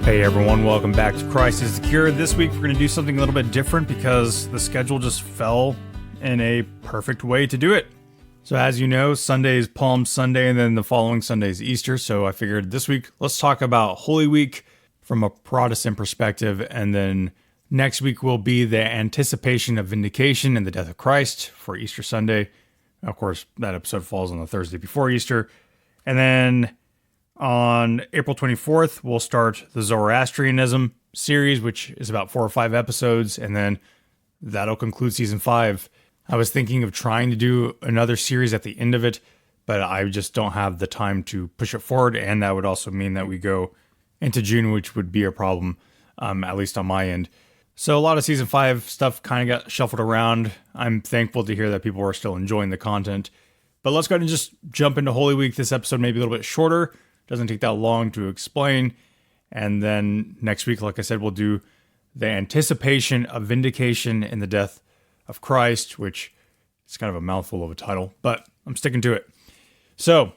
Hey everyone, welcome back to Christ is the Cure. This week we're going to do something a little bit different because the schedule just fell in a perfect way to do it. So as you know, Sunday is Palm Sunday and then the following Sunday is Easter. So I figured this week let's talk about Holy Week from a Protestant perspective, and then next week will be the anticipation of vindication and the death of Christ for Easter Sunday. Of course, that episode falls on the Thursday before Easter. And then on April 24th, we'll start the Zoroastrianism series, which is about 4 or 5 episodes, and then that'll conclude season 5. I was thinking of trying to do another series at the end of it, but I just don't have the time to push it forward, and that would also mean that we go into June, which would be a problem, at least on my end. So a lot of season 5 stuff kind of got shuffled around. I'm thankful to hear that people are still enjoying the content. But let's go ahead and just jump into Holy Week. This episode may be a little bit shorter. Doesn't take that long to explain. And then next week, like I said, we'll do the anticipation of vindication in the death of Christ, which is kind of a mouthful of a title, but I'm sticking to it. So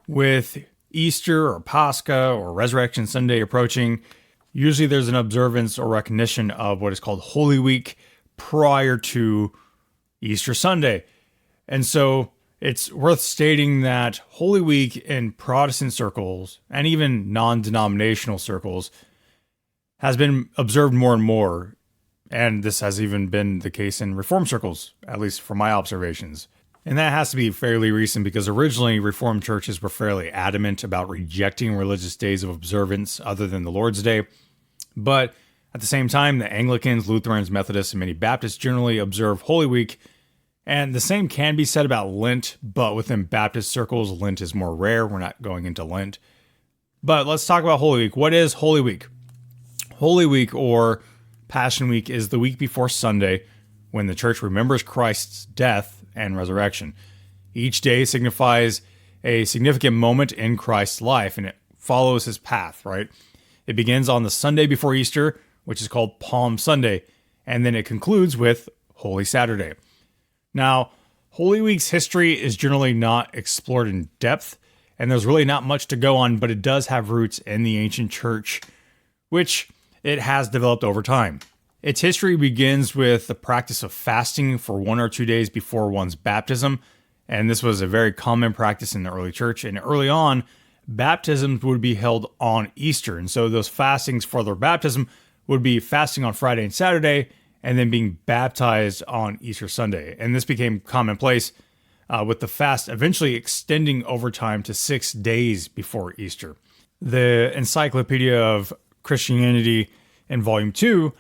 with Easter or Pascha or Resurrection Sunday approaching, usually there's an observance or recognition of what is called Holy Week prior to Easter Sunday. And so it's worth stating that Holy Week in Protestant circles and even non-denominational circles has been observed more and more. And this has even been the case in Reformed circles, at least from my observations. And that has to be fairly recent because originally Reformed churches were fairly adamant about rejecting religious days of observance other than the Lord's Day. But at the same time, the Anglicans, Lutherans, Methodists, and many Baptists generally observe Holy Week. And the same can be said about Lent, but within Baptist circles, Lent is more rare. We're not going into Lent. But let's talk about Holy Week. What is Holy Week? Holy Week, or Passion Week, is the week before Sunday when the church remembers Christ's death and resurrection. Each day signifies a significant moment in Christ's life, and it follows his path, right? It begins on the Sunday before Easter, which is called Palm Sunday, and then it concludes with Holy Saturday. Now, Holy Week's history is generally not explored in depth, and there's really not much to go on, but it does have roots in the ancient church, which it has developed over time. Its history begins with the practice of fasting for 1 or 2 days before one's baptism, and this was a very common practice in the early church. And early on, baptisms would be held on Easter, and so those fastings for their baptism would be fasting on Friday and Saturday, and then being baptized on Easter Sunday. And this became commonplace with the fast eventually extending over time to 6 days before Easter. The Encyclopedia of Christianity in Volume 2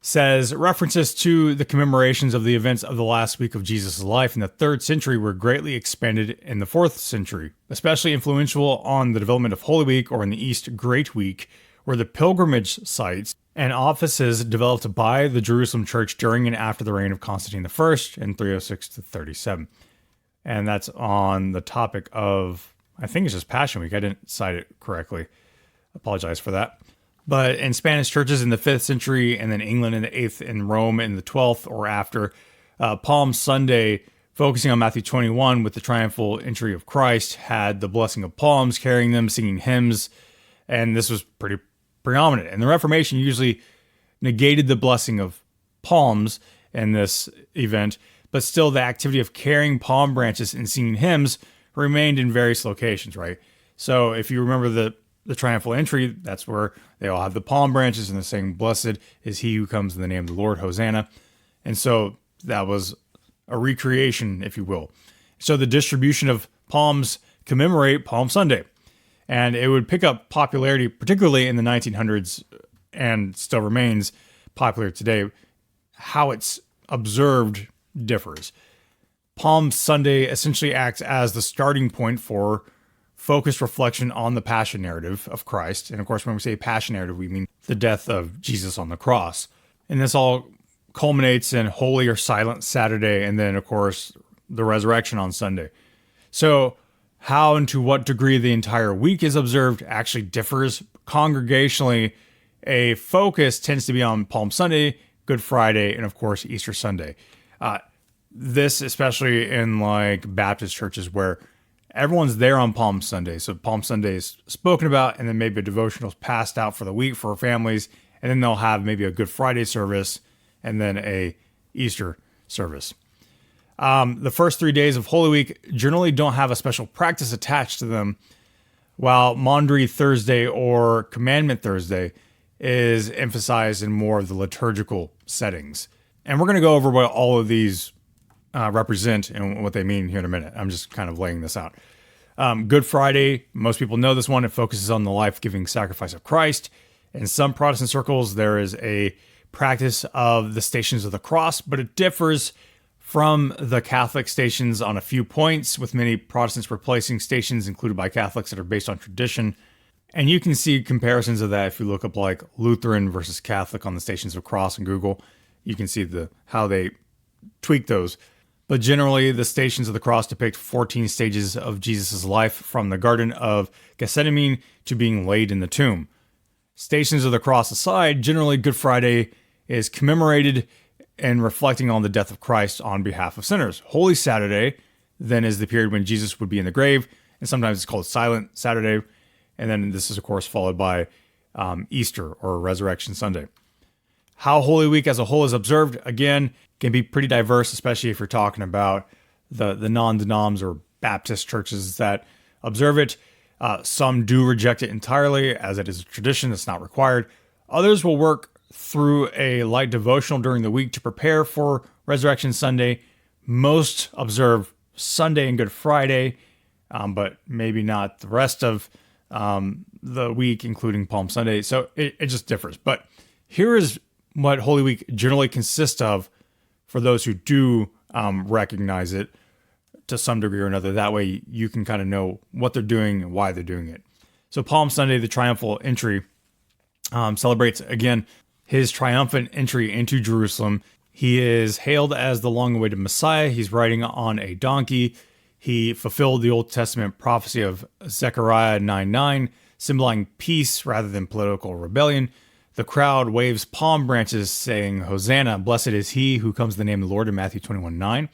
says references to the commemorations of the events of the last week of Jesus' life in the 3rd century were greatly expanded in the 4th century, especially influential on the development of Holy Week, or in the East, Great Week, where the pilgrimage sites and offices developed by the Jerusalem church during and after the reign of Constantine I in 306 to 37. And that's on the topic of, I think it's just Passion Week. I didn't cite it correctly. Apologize for that. But in Spanish churches in the 5th century, and then England in the 8th, and Rome in the 12th or after, Palm Sunday, focusing on Matthew 21 with the triumphal entry of Christ, had the blessing of palms, carrying them, singing hymns, and this was pretty predominant. And the Reformation usually negated the blessing of palms in this event, but still the activity of carrying palm branches and singing hymns remained in various locations, right? So if you remember the triumphal entry, that's where they all have the palm branches and they're saying, "Blessed is he who comes in the name of the Lord, Hosanna." And so that was a recreation, if you will. So the distribution of palms commemorate Palm Sunday. And it would pick up popularity, particularly in the 1900s, and still remains popular today. How it's observed differs. Palm Sunday essentially acts as the starting point for focused reflection on the passion narrative of Christ. And of course, when we say passion narrative, we mean the death of Jesus on the cross. And this all culminates in Holy or Silent Saturday, and then, of course, the resurrection on Sunday. So how and to what degree the entire week is observed actually differs. Congregationally, a focus tends to be on Palm Sunday, Good Friday, and of course, Easter Sunday. This, especially in like Baptist churches where everyone's there on Palm Sunday. So Palm Sunday is spoken about, and then maybe a devotional is passed out for the week for families. And then they'll have maybe a Good Friday service and then a Easter service. The first 3 days of Holy Week generally don't have a special practice attached to them, while Maundy Thursday or Commandment Thursday is emphasized in more of the liturgical settings. And we're going to go over what all of these represent and what they mean here in a minute. I'm just kind of laying this out. Good Friday, most people know this one. It focuses on the life-giving sacrifice of Christ. In some Protestant circles, there is a practice of the Stations of the Cross, but it differs from the Catholic stations on a few points, with many Protestants replacing stations included by Catholics that are based on tradition. And you can see comparisons of that if you look up like Lutheran versus Catholic on the Stations of the Cross in Google. You can see how they tweak those. But generally, the Stations of the Cross depict 14 stages of Jesus' life, from the Garden of Gethsemane to being laid in the tomb. Stations of the Cross aside, generally Good Friday is commemorated and reflecting on the death of Christ on behalf of sinners. Holy Saturday then is the period when Jesus would be in the grave, and sometimes it's called Silent Saturday. And then this is, of course, followed by Easter or Resurrection Sunday. How Holy Week as a whole is observed, again, can be pretty diverse, especially if you're talking about the non-denoms or Baptist churches that observe it. Some do reject it entirely, as it is a tradition that's not required. Others will work through a light devotional during the week to prepare for Resurrection Sunday. Most observe Sunday and Good Friday, but maybe not the rest of the week, including Palm Sunday. So it just differs. But here is what Holy Week generally consists of for those who do recognize it to some degree or another. That way you can kind of know what they're doing and why they're doing it. So Palm Sunday, the triumphal entry, celebrates, again, his triumphant entry into Jerusalem. He is hailed as the long-awaited Messiah. He's riding on a donkey. He fulfilled the Old Testament prophecy of Zechariah 9:9, symbolizing peace rather than political rebellion. The crowd waves palm branches saying, "Hosanna, blessed is he who comes in the name of the Lord," in Matthew 21:9.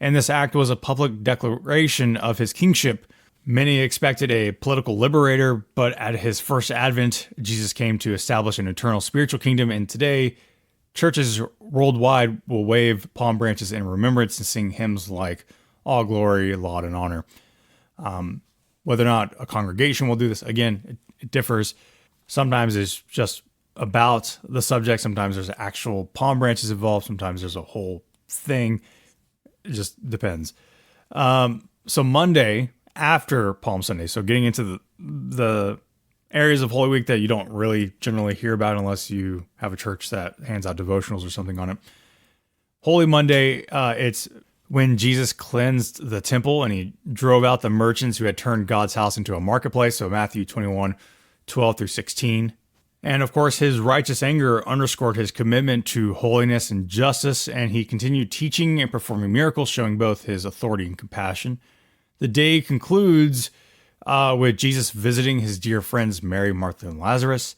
And this act was a public declaration of his kingship. Many expected a political liberator, but at his first advent, Jesus came to establish an eternal spiritual kingdom. And today, churches worldwide will wave palm branches in remembrance and sing hymns like "All Glory, Laud, and Honor." Whether or not a congregation will do this, again, it differs. Sometimes it's just about the subject. Sometimes there's actual palm branches involved. Sometimes there's a whole thing. It just depends. So Monday after Palm Sunday, so getting into the areas of Holy Week that you don't really generally hear about unless you have a church that hands out devotionals or something on it. Holy Monday, it's when Jesus cleansed the temple and he drove out the merchants who had turned God's house into a marketplace. So Matthew 21:12-16. And of course, his righteous anger underscored his commitment to holiness and justice, and he continued teaching and performing miracles, showing both his authority and compassion. The day concludes with Jesus visiting his dear friends Mary, Martha, and Lazarus.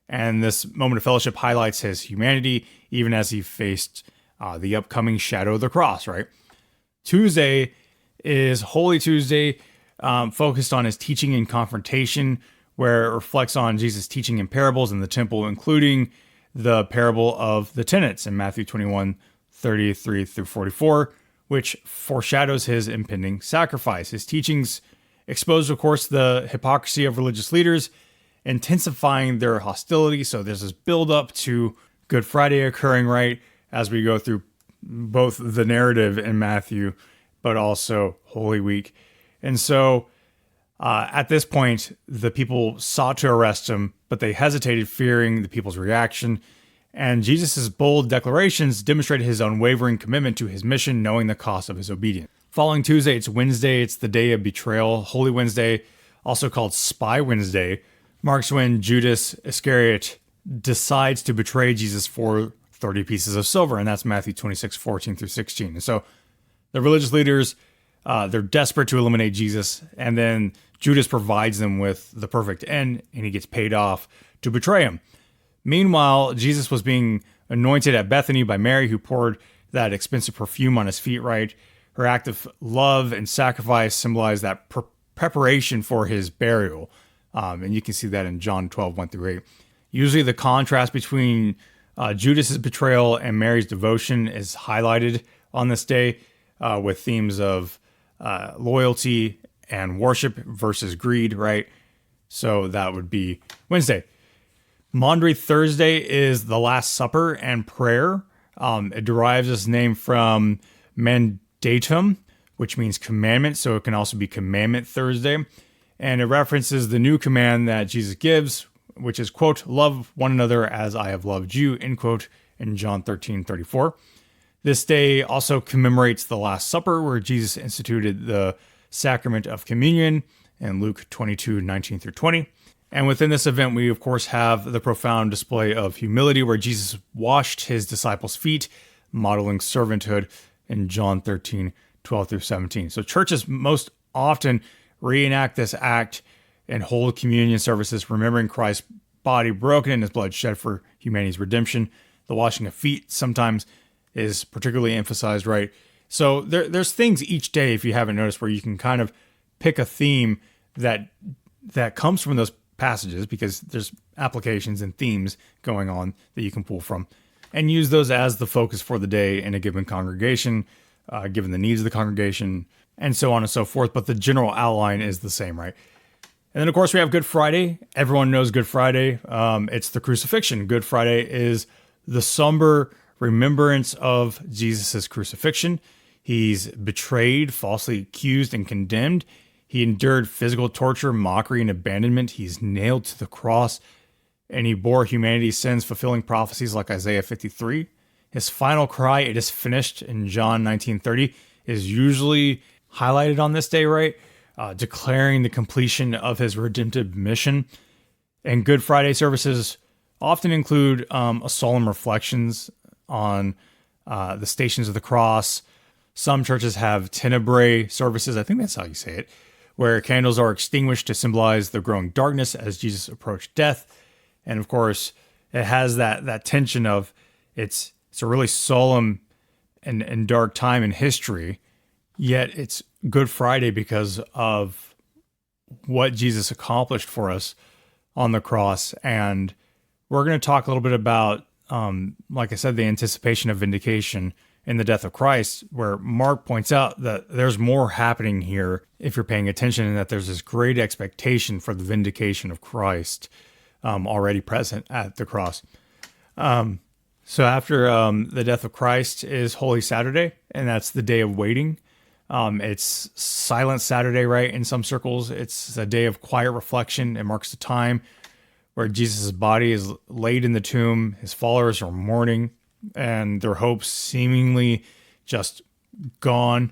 And this moment of fellowship highlights his humanity, even as he faced the upcoming shadow of the cross, right? Tuesday is Holy Tuesday, focused on his teaching and confrontation, where it reflects on Jesus' teaching in parables in the temple, including the parable of the tenants in Matthew 21:33-44, which foreshadows his impending sacrifice. His teachings expose, of course, the hypocrisy of religious leaders, intensifying their hostility. So there's this build up to Good Friday occurring right as we go through both the narrative in Matthew, but also Holy Week. And so at this point, the people sought to arrest him, but they hesitated, fearing the people's reaction. And Jesus' bold declarations demonstrated his unwavering commitment to his mission, knowing the cost of his obedience. Following Tuesday, it's Wednesday. It's the day of betrayal. Holy Wednesday, also called Spy Wednesday, marks when Judas Iscariot decides to betray Jesus for 30 pieces of silver. And that's Matthew 26:14-16. And so the religious leaders, they're desperate to eliminate Jesus. And then Judas provides them with the perfect end, and he gets paid off to betray him. Meanwhile, Jesus was being anointed at Bethany by Mary, who poured that expensive perfume on his feet right Her act of love and sacrifice symbolize that preparation for his burial. And you can see that in John 12, 1-8. Usually the contrast between Judas's betrayal and Mary's devotion is highlighted on this day with themes of loyalty and worship versus greed, right? So that would be Wednesday. Maundy Thursday is the Last Supper and prayer. It derives its name from mandatum, which means commandment. So it can also be Commandment Thursday. And it references the new command that Jesus gives, which is, quote, love one another as I have loved you, end quote, in John 13:34. This day also commemorates the Last Supper, where Jesus instituted the sacrament of communion in Luke 22:19-20. And within this event, we, of course, have the profound display of humility, where Jesus washed his disciples' feet, modeling servanthood in John 13:12-17. So churches most often reenact this act and hold communion services, remembering Christ's body broken and his blood shed for humanity's redemption. The washing of feet sometimes is particularly emphasized, right? So there's things each day, if you haven't noticed, where you can kind of pick a theme that comes from those passages, because there's applications and themes going on that you can pull from, and use those as the focus for the day in a given congregation, given the needs of the congregation, and so on and so forth. But the general outline is the same, right? And then, of course, we have Good Friday. Everyone knows Good Friday. It's the crucifixion. Good Friday is the somber remembrance of Jesus' crucifixion. He's betrayed, falsely accused, and condemned. He endured physical torture, mockery, and abandonment. He's nailed to the cross, and he bore humanity's sins, fulfilling prophecies like Isaiah 53. His final cry, "It is finished," in John 19:30, is usually highlighted on this day, right? Declaring the completion of his redemptive mission. And Good Friday services often include solemn reflections on the Stations of the Cross. Some churches have tenebrae services, I think that's how you say it, where candles are extinguished to symbolize the growing darkness as Jesus approached death. And of course, it has that tension of it's a really solemn and dark time in history, yet it's Good Friday because of what Jesus accomplished for us on the cross. And we're going to talk a little bit about, like I said, the anticipation of vindication in the death of Christ, where Mark points out that there's more happening here if you're paying attention, and that there's this great expectation for the vindication of Christ already present at the cross. So after the death of Christ is Holy Saturday, and that's the day of waiting. It's Silent Saturday, right? In some circles, it's a day of quiet reflection. It marks the time where Jesus' body is laid in the tomb. His followers are mourning, and their hopes seemingly just gone.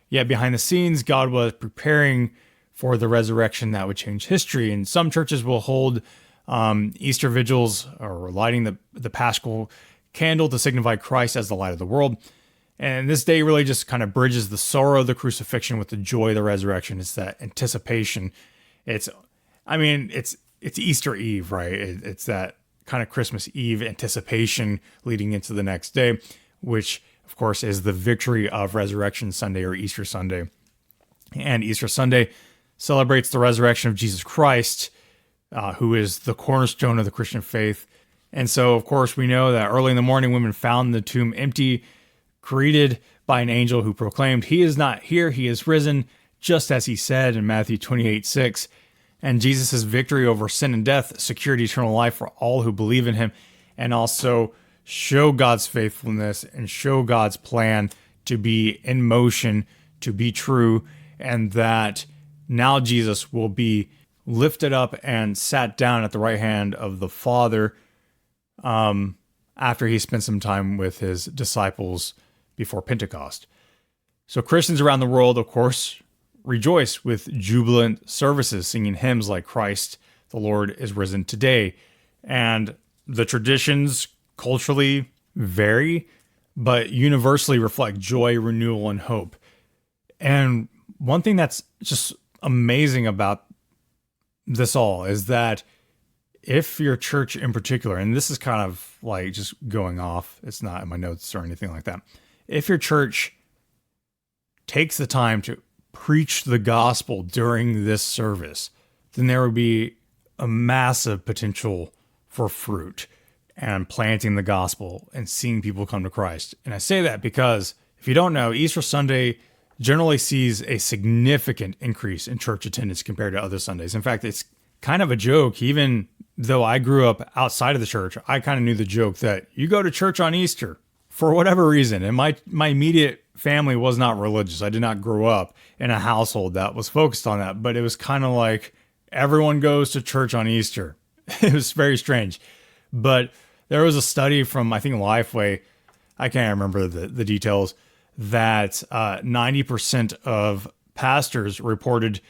Yet behind the scenes, God was preparing for the resurrection that would change history. And some churches will hold Easter vigils, or lighting the Paschal candle to signify Christ as the light of the world. And this day really just kind of bridges the sorrow of the crucifixion with the joy of the resurrection. It's that anticipation. It's Easter Eve, right? It's that kind of Christmas Eve anticipation leading into the next day, which of course is the victory of Resurrection Sunday, or Easter Sunday. And Easter Sunday celebrates the resurrection of Jesus Christ, who is the cornerstone of the Christian faith. And so, of course, we know that early in the morning, women found the tomb empty, greeted by an angel who proclaimed, "He is not here, he is risen," just as he said in Matthew 28:6. And Jesus' victory over sin and death secured eternal life for all who believe in him, and also show God's faithfulness and show God's plan to be in motion, to be true, and that now Jesus will be lifted up and sat down at the right hand of the Father after he spent some time with his disciples before Pentecost. So Christians around the world, of course, rejoice with jubilant services, singing hymns like "Christ the Lord is risen today." And the traditions culturally vary, but universally reflect joy, renewal, and hope. And one thing that's just amazing about this all is that if your church in particular, and this is kind of like just going off, it's not in my notes or anything like that. If your church takes the time to preach the gospel during this service, then there would be a massive potential for fruit and planting the gospel and seeing people come to Christ. And I say that because if you don't know, Easter Sunday generally sees a significant increase in church attendance compared to other Sundays. In fact, it's kind of a joke. Even though I grew up outside of the church, I kind of knew the joke that you go to church on Easter for whatever reason. And my immediate family was not religious. I did not grow up in a household that was focused on that, but it was kind of like everyone goes to church on Easter. It was very strange. But there was a study from, I think, Lifeway, I can't remember the details, that 90% of pastors reported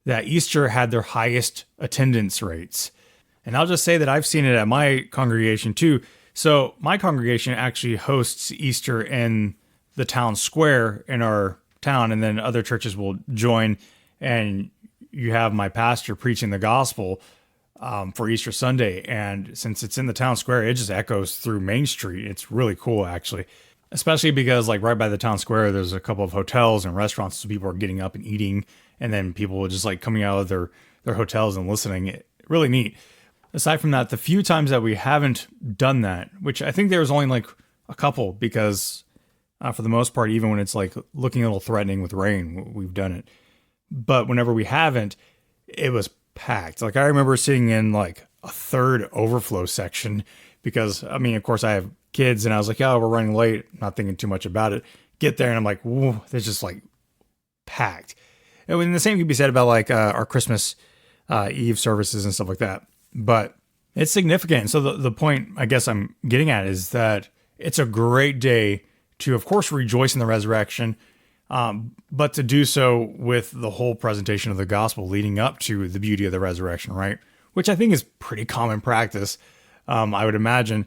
that Easter had their highest attendance rates. And I'll just say that I've seen it at my congregation too. So my congregation actually hosts Easter in the town square in our town, and then other churches will join, and you have my pastor preaching the gospel for Easter Sunday. And since it's in the town square, it just echoes through Main Street. It's really cool, actually, especially because like right by the town square, there's a couple of hotels and restaurants. So people are getting up and eating, and then people are just like coming out of their hotels and listening. Really neat. Aside from that, the few times that we haven't done that, which I think there was only like a couple, because for the most part, even when it's like looking a little threatening with rain, we've done it. But whenever we haven't, it was packed. Like I remember sitting in like a third overflow section because, I mean, of course I have kids, and I was like, oh, we're running late. Not thinking too much about it. Get there and I'm like, whoa, they're just like packed. And the same can be said about like our Christmas Eve services and stuff like that. But it's significant. So the point I guess I'm getting at is that it's a great day to, of course, rejoice in the resurrection, but to do so with the whole presentation of the gospel leading up to the beauty of the resurrection, right? Which I think is pretty common practice, I would imagine.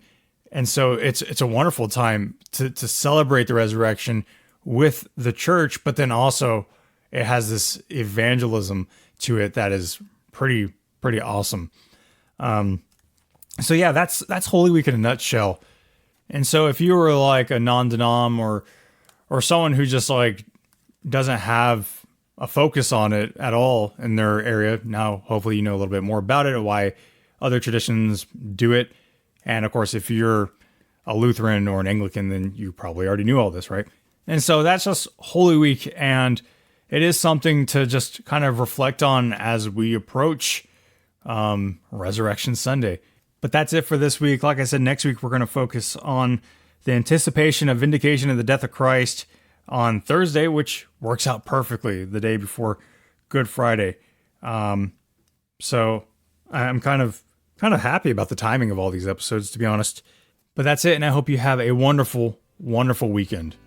And so it's a wonderful time to celebrate the resurrection with the church, but then also it has this evangelism to it that is pretty awesome. So yeah, that's Holy Week in a nutshell. And so if you were like a non-denom or someone who just like doesn't have a focus on it at all in their area, now hopefully you know a little bit more about it or why other traditions do it. And of course, if you're a Lutheran or an Anglican, then you probably already knew all this, right? And so that's just Holy Week, and it is something to just kind of reflect on as we approach Resurrection Sunday. But that's it for this week. Like I said, next week we're going to focus on the anticipation of vindication of the death of Christ on Thursday, which works out perfectly, the day before Good Friday. So I'm kind of happy about the timing of all these episodes, to be honest. But that's it, and I hope you have a wonderful, wonderful weekend.